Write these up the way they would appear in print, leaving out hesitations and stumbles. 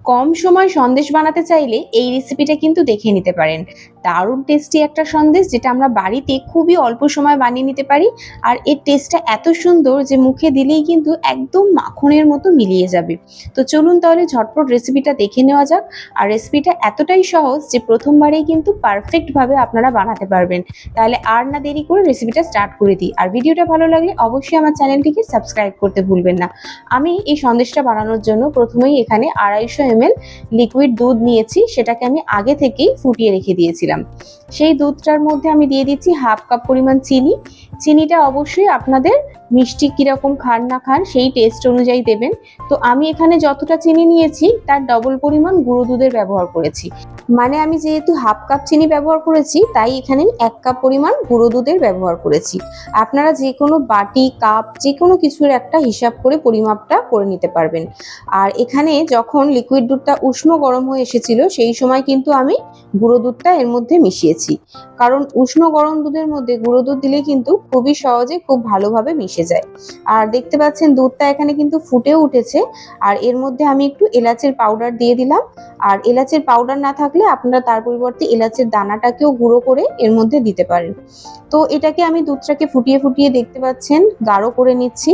কম সময় সন্দেশ বানাতে চাইলে এই রেসিপিটা কিন্তু দেখে নিতে পারেন। দারুণ টেস্টি একটা সন্দেশ, যেটা আমরা বাড়িতে খুবই অল্প সময় বানিয়ে নিতে পারি। আর এর টেস্টটা এত সুন্দর যে মুখে দিলেই কিন্তু একদম মাখনের মতো মিলিয়ে যাবে। তো চলুন তাহলে ঝটপট রেসিপিটা দেখে নেওয়া যাক। আর রেসিপিটা এতটাই সহজ যে প্রথমবারেই কিন্তু পারফেক্টভাবে আপনারা বানাতে পারবেন। তাহলে আর না দেরি করে রেসিপিটা স্টার্ট করে দিই। আর ভিডিওটা ভালো লাগলে অবশ্যই আমার চ্যানেলটিকে সাবস্ক্রাইব করতে ভুলবেন না। আমি এই সন্দেশটা বানানোর জন্য প্রথমেই এখানে 250 ml লিকুইড দুধ নিয়েছি। সেটাকে আমি আগে থেকেই ফুটিয়ে রেখে দিয়েছিলাম। সেই দুধটার মধ্যে আমি দিয়ে দিচ্ছি হাফ কাপ পরিমাণ চিনি। চিনিটা অবশ্যই আপনাদের মিষ্টি কিরকম খান না খান সেই টেস্ট অনুযায়ী দেবেন। তো আমি এখানে যতটা চিনি নিয়েছি তার ডবল পরিমাণ গুঁড়ো দুধের ব্যবহার করেছি। মানে আমি যেহেতু হাফ কাপ চিনি ব্যবহার করেছি, তাই এখানে 1 কাপ পরিমাণ গুঁড়ো দুধের ব্যবহার করেছি। আপনারা যে কোনো বাটি, কাপ, যে কোনো কিছুর একটা হিসাব করে পরিমাপটা করে নিতে পারবেন। আর এখানে যখন লিকুইড দুধটা উষ্ণ গরম হয়ে এসেছিল, সেই সময় কিন্তু আমি গুঁড়ো দুধটা এর মধ্যে মিশিয়েছি। কারণ উষ্ণ গরম দুধের মধ্যে গুঁড়ো দুধ দিলে কিন্তু খুবই সহজে খুব ভালোভাবে মিশে যায়। আর দেখতে পাচ্ছেন দুধটা এখানে কিন্তু ফুটেও উঠেছে। আর এর মধ্যে আমি একটু এলাচের পাউডার দিয়ে দিলাম। আর এলাচের পাউডার না থাকলে আপনারা তার পরিবর্তে এলাচের দানাটাকেও গুঁড়ো করে এর মধ্যে দিতে পারেন। তো এটাকে আমি দুধটাকে ফুটিয়ে ফুটিয়ে দেখতে পাচ্ছেন গাঢ় করে নিচ্ছি।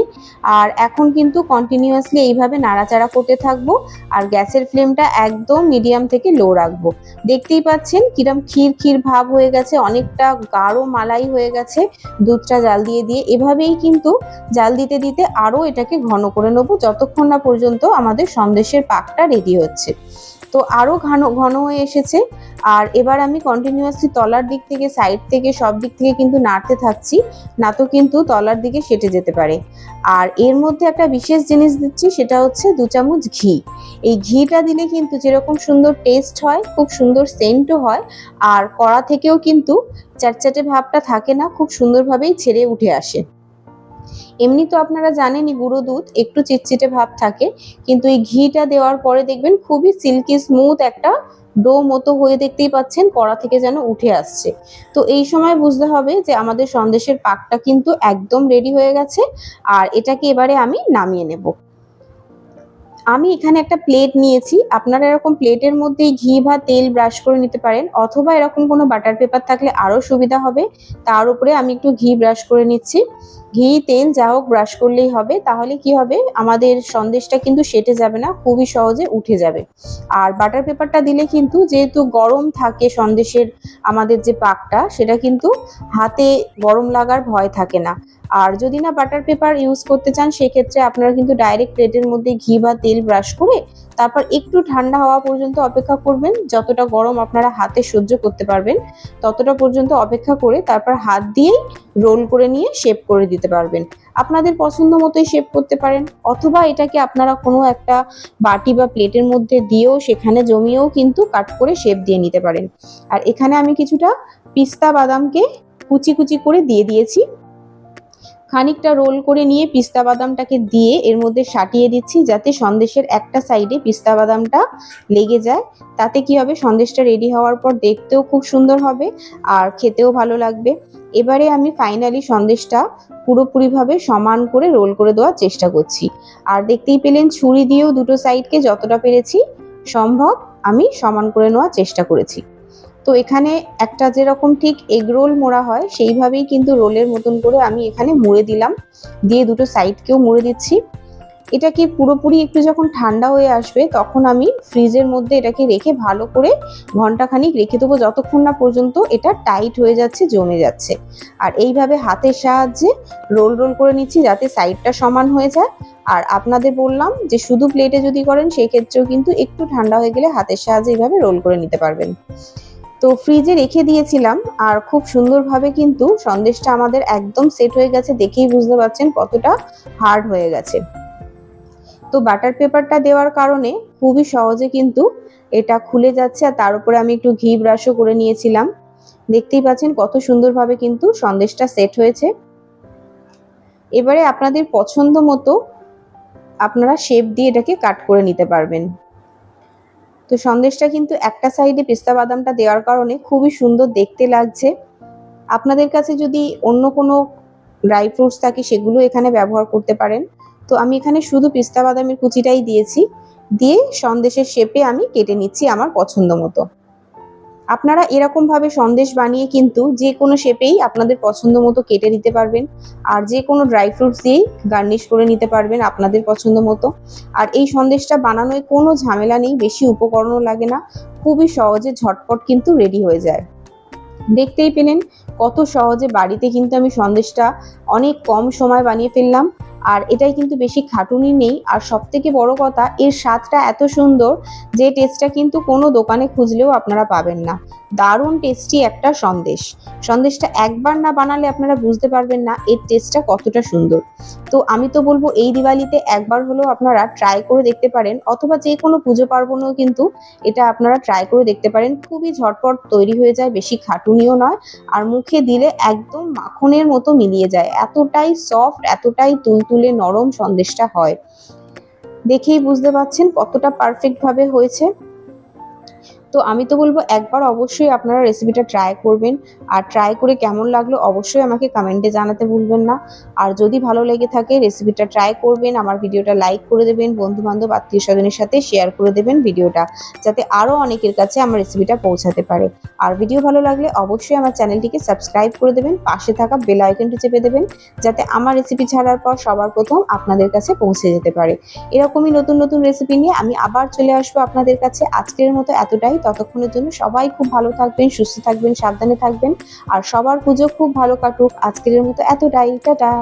আর এখন কিন্তু কন্টিনিউয়াসলি এইভাবে নাড়াচাড়া করতে থাকবো। আর গ্যাসের ফ্লেমটা একদম মিডিয়াম থেকে লো রাখবো। দেখতেই পাচ্ছেন কিরম ক্ষীর ক্ষীর ভাব হয়ে গেছে, অনেকটা গাঢ় মালাই হয়ে গেছে দুধটা জাল দিয়ে দিয়ে। এভাবেই কিন্তু জাল দিতে দিতে আরও এটাকে ঘন করে নেবো, যতক্ষণ না পর্যন্ত আমাদের সন্দেশের পাকটা রেডি হচ্ছে। তো আরও ঘন ঘন হয়ে এসেছে। আর এবার আমি কন্টিনিউয়াসলি তলার দিক থেকে, সাইড থেকে, সব দিক থেকে কিন্তু নাড়তে থাকছি, না তো কিন্তু তলার দিকে সেটে যেতে পারে। আর এর মধ্যে একটা বিশেষ জিনিস দিচ্ছি, সেটা হচ্ছে 2 চামচ ঘি। এই ঘিটা দিলে কিন্তু যেরকম সুন্দর টেস্ট হয়, খুব সুন্দর সেন্টও হয়। আর কড়া থেকেও কিন্তু চ্যাটচ্যাটে ভাবটা থাকে না, খুব সুন্দরভাবেই ছেড়ে উঠে আসে। এমনি তো আপনারা জানেনই গুঁড়ো দুধ একটু চিটচিটে ভাব থাকে, কিন্তু এই ঘিটা দেওয়ার পরে দেখবেন খুবই সিল্কি স্মুথ একটা ডো মতো হয়ে, দেখতেই পাচ্ছেন কড়া থেকে যেন উঠে আসছে। তো এই সময় বুঝতে হবে যে আমাদের সন্দেশের পাকটা কিন্তু একদম রেডি হয়ে গেছে। আর এটাকে এবারে আমি নামিয়ে নেব। আমি এখানে একটা প্লেট নিয়েছি। আপনারা এরকম প্লেটের মধ্যেই ঘি বা তেল ব্রাশ করে নিতে পারেন, অথবা এরকম কোনো বাটার পেপার থাকলে আরও সুবিধা হবে। তার উপরে আমি একটু ঘি ব্রাশ করে নিচ্ছি। ঘি, তেল যা হোক ব্রাশ করলেই হবে। তাহলে কি হবে, আমাদের সন্দেশটা কিন্তু সেটে যাবে না, খুবই সহজে উঠে যাবে। আর বাটার পেপারটা দিলে কিন্তু যেহেতু গরম থাকে সন্দেশের আমাদের যে পাকটা, সেটা কিন্তু হাতে গরম লাগার ভয় থাকে না। আর যদি না বাটার পেপার ইউজ করতে চান, সেক্ষেত্রে আপনারা কিন্তু ডাইরেক্ট প্লেটের মধ্যে ঘি বা তেল ব্রাশ করে তারপর একটু ঠান্ডা হওয়া পর্যন্ত অপেক্ষা করবেন। যতটা গরম আপনারা হাতে সহ্য করতে পারবেন ততটা পর্যন্ত অপেক্ষা করে তারপর হাত দিয়েই রোল করে নিয়ে শেপ করে দিতে পারবেন। আপনাদের পছন্দ মতোই শেপ করতে পারেন, অথবা এটাকে আপনারা কোনো একটা বাটি বা প্লেটের মধ্যে দিয়েও সেখানে জমিয়েও কিন্তু কাট করে শেপ দিয়ে নিতে পারেন। আর এখানে আমি কিছুটা পিস্তা বাদামকে কুচি কুচি করে দিয়ে দিয়েছি। খানিকটা রোল করে নিয়ে পিস্তা বাদামটাকে দিয়ে এর মধ্যে সাটিয়ে দিচ্ছি, যাতে সন্দেশের একটা সাইডে পিস্তা বাদামটা লেগে যায়। তাতে কি হবে, সন্দেশটা রেডি হওয়ার পর দেখতেও খুব সুন্দর হবে আর খেতেও ভালো লাগবে। এবারে আমি ফাইনালি সন্দেশটা পুরোপুরিভাবে সমান করে রোল করে দেওয়ার চেষ্টা করছি। আর দেখতেই পেলেন ছুরি দিয়েও দুটো সাইডকে যতটা পেরেছি সম্ভব আমি সমান করে নেওয়ার চেষ্টা করেছি। তো এখানে একটা যেরকম ঠিক এগ রোল মোড়া হয়, সেইভাবেই কিন্তু রোলের মতন করে আমি এখানে মুড়ে দিলাম, দিয়ে দুটো সাইডকেও মুড়ে দিচ্ছি। এটা কি পুরোপুরি একটু যখন ঠান্ডা হয়ে আসবে, তখন আমি ফ্রিজের মধ্যে এটাকে রেখে ভালো করে ঘন্টাখানিক রেখে দেবো, যতক্ষণ না পর্যন্ত এটা টাইট হয়ে যাচ্ছে, জমে যাচ্ছে। আর এইভাবে হাতের সাহায্যে রোল রোল করে নিচ্ছি, যাতে সাইডটা সমান হয়ে যায়। আর আপনাদের বললাম যে শুধু প্লেটে যদি করেন, সেক্ষেত্রেও কিন্তু একটু ঠান্ডা হয়ে গেলে হাতের সাহায্যে এইভাবে রোল করে নিতে পারবেন। তো ফ্রিজে রেখে দিয়েছিলাম, আর খুব সুন্দরভাবে কিন্তু সন্দেশটা আমাদের একদম সেট হয়ে গেছে। দেখেই বুঝতে পারছেন কতটা হার্ড হয়ে গেছে। তো বাটার পেপারটা দেওয়ার কারণে খুবই সহজে কিন্তু এটা খুলে যাচ্ছে। আর তার উপরে আমি একটু ঘি ব্রাশও করে নিয়েছিলাম। দেখতেই পাচ্ছেন কত সুন্দরভাবে কিন্তু সন্দেশটা সেট হয়েছে। এবারে আপনাদের পছন্দ মতো আপনারা শেপ দিয়ে এটাকে কাট করে নিতে পারবেন। তো সন্দেশটা কিন্তু একটা সাইডে পেস্তা বাদামটা দেওয়ার কারণে খুবই সুন্দর দেখতে লাগছে। আপনাদের কাছে যদি অন্য কোনো ড্রাই ফ্রুটস থাকে, সেগুলো এখানে ব্যবহার করতে পারেন। তো আমি এখানে শুধু পেস্তা বাদামের কুচিটাই দিয়েছি। দিয়ে সন্দেশের শেপে আমি কেটে নিচ্ছি আমার পছন্দ মতো। আপনারা এরকমভাবে সন্দেশ বানিয়ে কিন্তু যে কোনো শেপেই আপনাদের পছন্দ মতো কেটে নিতে পারবেন, আর যে কোনো ড্রাই ফ্রুটস দিয়েই গার্নিশ করে নিতে পারবেন আপনাদের পছন্দ মতো। আর এই সন্দেশটা বানানোয় কোনো ঝামেলা নেই, বেশি উপকরণও লাগে না, খুবই সহজে ঝটপট কিন্তু রেডি হয়ে যায়। দেখতেই পেলেন কত সহজে বাড়িতে কিন্তু আমি সন্দেশটা অনেক কম সময় বানিয়ে ফেললাম। আর এটাই কিন্তু বেশি খাটুনি নেই, আর সব থেকে বড় কথা এর স্বাদটা এত সুন্দর যে টেস্টটা কিন্তু কোনো দোকানে খুঁজলেও আপনারা পাবেন না। দারুণ টেস্টি একটা সন্দেশটা একবার না বানালে আপনারা বুঝতে পারবেন না এর টেস্টটা কতটা সুন্দর। তো আমি তো বলবো এই দিওয়ালিতে একবার হলেও আপনারা ট্রাই করে দেখতে পারেন, অথবা যে কোনো পুজো পার্বণেও কিন্তু এটা আপনারা ট্রাই করে দেখতে পারেন। খুবই ঝটপট তৈরি হয়ে যায়, বেশি খাটুনিও নয়, আর মুখে দিলে একদম মাখনের মতো মিলিয়ে যায়। এতটাই সফট, এতটাই তুলতুলে নরম সন্দেশটা হয়, দেখেই বুঝতে পারছেন কতটা পারফেক্ট ভাবে হয়েছে। তো আমি তো বলবো একবার অবশ্যই আপনারা রেসিপিটা ট্রাই করবেন, আর ট্রাই করে কেমন লাগলো অবশ্যই আমাকে কমেন্টে জানাতে ভুলবেন না। আর যদি ভালো লেগে থাকে রেসিপিটা ট্রাই করবেন, আমার ভিডিওটা লাইক করে দেবেন, বন্ধু বান্ধব আত্মীয় স্বজনের সাথে শেয়ার করে দেবেন ভিডিওটা, যাতে আরও অনেকের কাছে আমার রেসিপিটা পৌঁছাতে পারে। আর ভিডিও ভালো লাগলে অবশ্যই আমার চ্যানেলটিকে সাবস্ক্রাইব করে দেবেন, পাশে থাকা বেল আইকনটি চেপে দেবেন, যাতে আমার রেসিপি ছাড়ার পর সবার প্রথম আপনাদের কাছে পৌঁছে যেতে পারে। এরকমই নতুন নতুন রেসিপি নিয়ে আমি আবার চলে আসবো আপনাদের কাছে। আজকের মতো এতটাই, ততক্ষণের জন্য সবাই খুব ভালো থাকবেন, সুস্থ থাকবেন, সাবধানে থাকবেন, আর সবার পুজো খুব ভালো কাটুক। আজকের মতো এতটাই, টাটা।